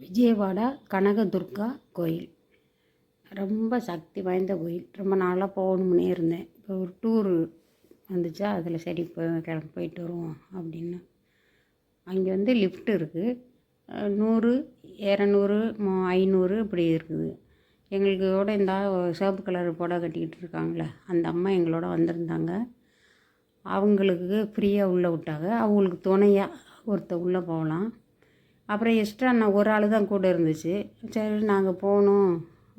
விஜயவாடா கனகதுர்கா கோயில் ரொம்ப சக்தி வாய்ந்த கோயில். ரொம்ப நாளாக போகணும்னே இருந்தேன். இப்போ ஒரு டூரு வந்துச்சா, அதில் சரி போயிட்டு வருவோம் அப்படின்னு. அங்கே வந்து லிஃப்ட் இருக்குது. 100, 200, 500 இப்படி இருக்குது. எங்களுக்கோட இந்த சிவப்பு கலர் புடவை கட்டிக்கிட்டு இருக்காங்களே, அந்த அம்மா எங்களோட வந்திருந்தாங்க. அவங்களுக்கு ஃப்ரீயாக உள்ளே விட்டாங்க. அவங்களுக்கு துணையாக ஒருத்தர் உள்ளே போகலாம். அப்புறம் எக்ஸ்ட்ரா நான் ஒரு ஆள் தான் கூட இருந்துச்சு. சரி நாங்கள் போகணும்,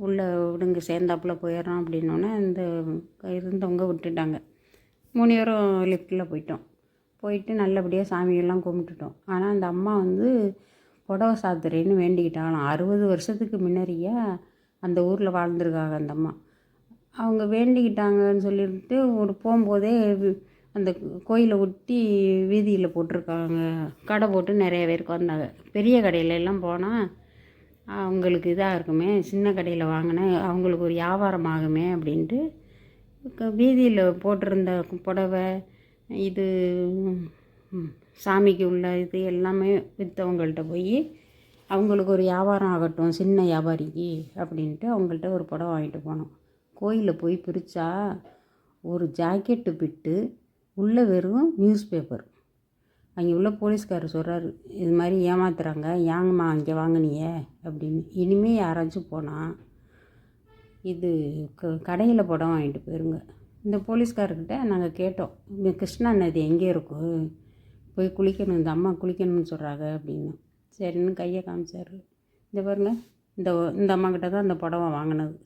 உள்ளே விடுங்க, சேர்ந்தாப்புல போயிடுறோம் அப்படின்னோடனே இந்த இருந்தவங்க விட்டுட்டாங்க. 3 பேரும் லிஃப்ட்டில் போயிட்டு நல்லபடியாக சாமியெல்லாம் கும்பிட்டுட்டோம். ஆனால் அந்த அம்மா வந்து புடவை சாத்துறேன்னு வேண்டிக்கிட்டாங்களாம். 60 வருஷத்துக்கு முன்னாடியே அந்த ஊரில் வாழ்ந்துருக்காங்க அந்த அம்மா. அவங்க வேண்டிக்கிட்டாங்கன்னு சொல்லிட்டு போகும்போதே அந்த கோயிலை ஒட்டி வீதியில் போட்டிருக்காங்க கடை போட்டு நிறைய பேருக்கு வந்தாங்க. பெரிய கடையிலெல்லாம் போனால் அவங்களுக்கு இதாக இருக்குமே, சின்ன கடையில் வாங்கினா அவங்களுக்கு ஒரு வியாபாரம் ஆகுமே அப்படின்ட்டு வீதியில் போட்டிருந்த புடவை, இது சாமிக்கு உள்ள இது எல்லாமே விற்றவங்கள்ட்ட போய் அவங்களுக்கு ஒரு வியாபாரம் ஆகட்டும், சின்ன வியாபாரிக்கு அப்படின்ட்டு அவங்கள்ட்ட ஒரு புடவை வாங்கிட்டு போனோம். கோயிலில் போய் பிரித்தா ஒரு ஜாக்கெட்டு பிட்டு உள்ளே வெறும் நியூஸ் பேப்பர். அங்கே உள்ள போலீஸ்காரர் சொல்கிறாரு, இது மாதிரி ஏமாத்துறாங்க, ஏங்கம்மா அங்கே வாங்கினிய அப்படின்னு. இனிமேல் யாராச்சும் போனால் இது கடையில் படம் வாங்கிட்டு போயிருங்க. இந்த போலீஸ்காரர்கிட்ட நாங்கள் கேட்டோம், இந்த கிருஷ்ணா நதி எங்கே இருக்கும், போய் குளிக்கணும், இந்த அம்மா குளிக்கணும்னு சொல்கிறாங்க அப்படின்னு. சரின்னு கையை காமிச்சார். இந்த பாருங்க, இந்த அம்மாக்கிட்ட தான் அந்த புடவை வாங்கினது.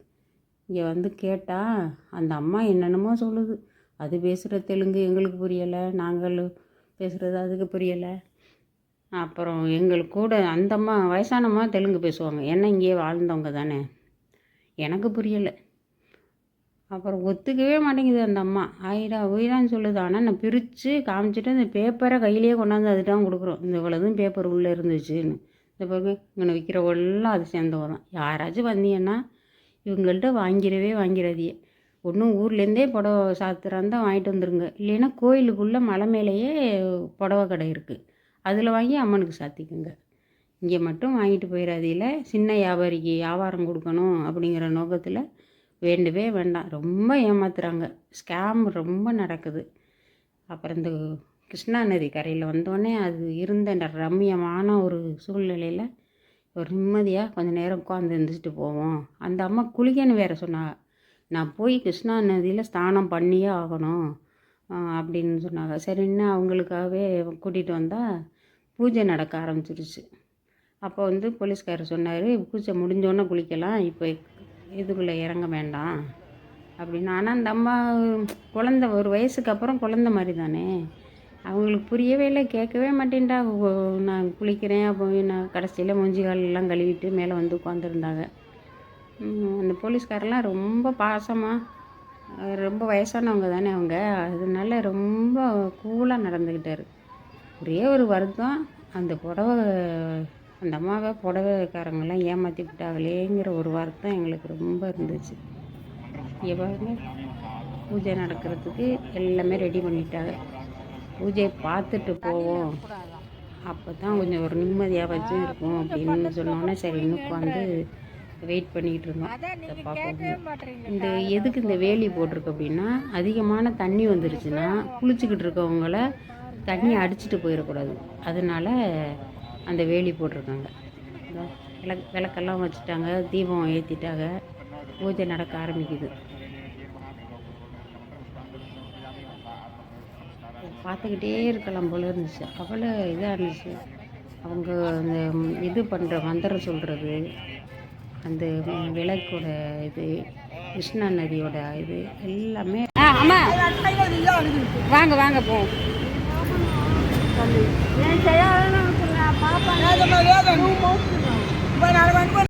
இங்கே வந்து கேட்டால் அந்த அம்மா என்னென்னமோ சொல்லுது. அது பேசுகிற தெலுங்கு எங்களுக்கு புரியலை, நாங்கள் பேசுகிறது அதுக்கு புரியலை. அப்புறம் எங்களுக்கு கூட அந்த அம்மா வயசானம்மா தெலுங்கு பேசுவாங்க, ஏன்னா இங்கேயே வாழ்ந்தவங்க தானே, எனக்கு புரியலை. அப்புறம் ஒத்துக்கவே மாட்டேங்குது அந்த அம்மா. ஆயிரா உயிரான்னு சொல்லுது. ஆனால் நான் பிரித்து காமிச்சிட்டு அந்த பேப்பரை கையிலேயே கொண்டாந்து அதுதான் கொடுக்குறோம். இந்த இவ்வளோதும் பேப்பர் உள்ளே இருந்துச்சுன்னு. இந்த பாருங்க, இங்கே விற்கிறவெல்லாம் அது சேர்ந்தவ தான். யாராச்சும் வந்தீங்கன்னா இவங்கள்ட்ட வாங்கிறதியே. ஒன்றும் ஊர்லேருந்தே புடவை சாத்துறாந்தான் வாங்கிட்டு வந்துருங்க, இல்லைன்னா கோயிலுக்குள்ளே மலை மேலேயே புடவை கடை இருக்குது, அதில் வாங்கி அம்மனுக்கு சாத்திக்குங்க. இங்கே மட்டும் வாங்கிட்டு போயிடாதீல. சின்ன வியாபாரிக்கு வியாபாரம் கொடுக்கணும் அப்படிங்கிற நோக்கத்தில் வேண்டவே வேண்டாம். ரொம்ப ஏமாத்துறாங்க, ஸ்கேம் ரொம்ப நடக்குது. அப்புறம் இந்த கிருஷ்ணா நதி கரையில் வந்தோடனே அது இருந்த ரம்மியமான ஒரு சூழ்நிலையில் ஒரு நிம்மதியாக கொஞ்சம் நேரம் உட்காந்து இருந்துச்சுட்டு போவோம். அந்த அம்மா குளிக்கன்னு வேறு சொன்னாங்க. நான் போய் கிருஷ்ணா நதியில் ஸ்நானம் பண்ணியே ஆகணும் அப்படின்னு சொன்னாங்க. சரின்னு அவங்களுக்காகவே கூட்டிகிட்டு வந்தால் பூஜை நடக்க ஆரம்பிச்சிருச்சு. அப்போ வந்து போலீஸ்காரர் சொன்னார், பூஜை முடிஞ்சோன்னே குளிக்கலாம், இப்போ இதுக்குள்ளே இறங்க வேண்டாம் அப்படின்னு. ஆனால் அந்த அம்மா குழந்த, ஒரு வயசுக்கு அப்புறம் குழந்த மாதிரி தானே, அவங்களுக்கு புரியவே இல்லை, கேட்கவே மாட்டேன்டா. நான் குளிக்கிறேன் அப்போ நான் கடைசியில் மூஞ்சி காலெல்லாம் கழுவிட்டு மேலே வந்து உட்காந்துருந்தாங்க. அந்த போலீஸ்காரெலாம் ரொம்ப பாசமாக, ரொம்ப வயசானவங்க தானே அவங்க, அதனால ரொம்ப கூலாக நடந்துக்கிட்டார். ஒரே ஒரு வருத்தம், அந்த அந்த அம்மாவை புடவைக்காரங்கெல்லாம் ஏமாற்றி விட்டாங்களேங்கிற ஒரு வருத்தம் எங்களுக்கு ரொம்ப இருந்துச்சு. பாருங்க, பூஜை நடக்கிறதுக்கு எல்லாமே ரெடி பண்ணிட்டாங்க. பூஜையை பார்த்துட்டு போவோம், அப்போ தான் கொஞ்சம் ஒரு நிம்மதியாக வச்சும் இருக்கும் அப்படின்னு சொன்னோன்னே சரி உட்காந்து வெயிட் பண்ணிக்கிட்டு இருந்தோம். பார்ப்போம் இந்த எதுக்கு இந்த வேலி போட்டிருக்கு அப்படின்னா, அதிகமான தண்ணி வந்துருச்சுன்னா குளிச்சுக்கிட்டு இருக்கவங்கள தண்ணி அடிச்சுட்டு போயிடக்கூடாது, அதனால் அந்த வேலி போட்டிருக்காங்க. விளக்கெல்லாம் வச்சுட்டாங்க, தீபம் ஏற்றிட்டாங்க, பூஜை நடக்க ஆரம்பிக்குது. பார்த்துக்கிட்டே இருக்கலாம் போல இருந்துச்சு, அவ்வளோ இதாக இருந்துச்சு. அவங்க அந்த இது பண்ணுற மந்திரம் சொல்கிறது, அந்த விளக்கோட இது, கிருஷ்ணா நதியோட இது எல்லாமே. ஆமாம், வாங்க போ.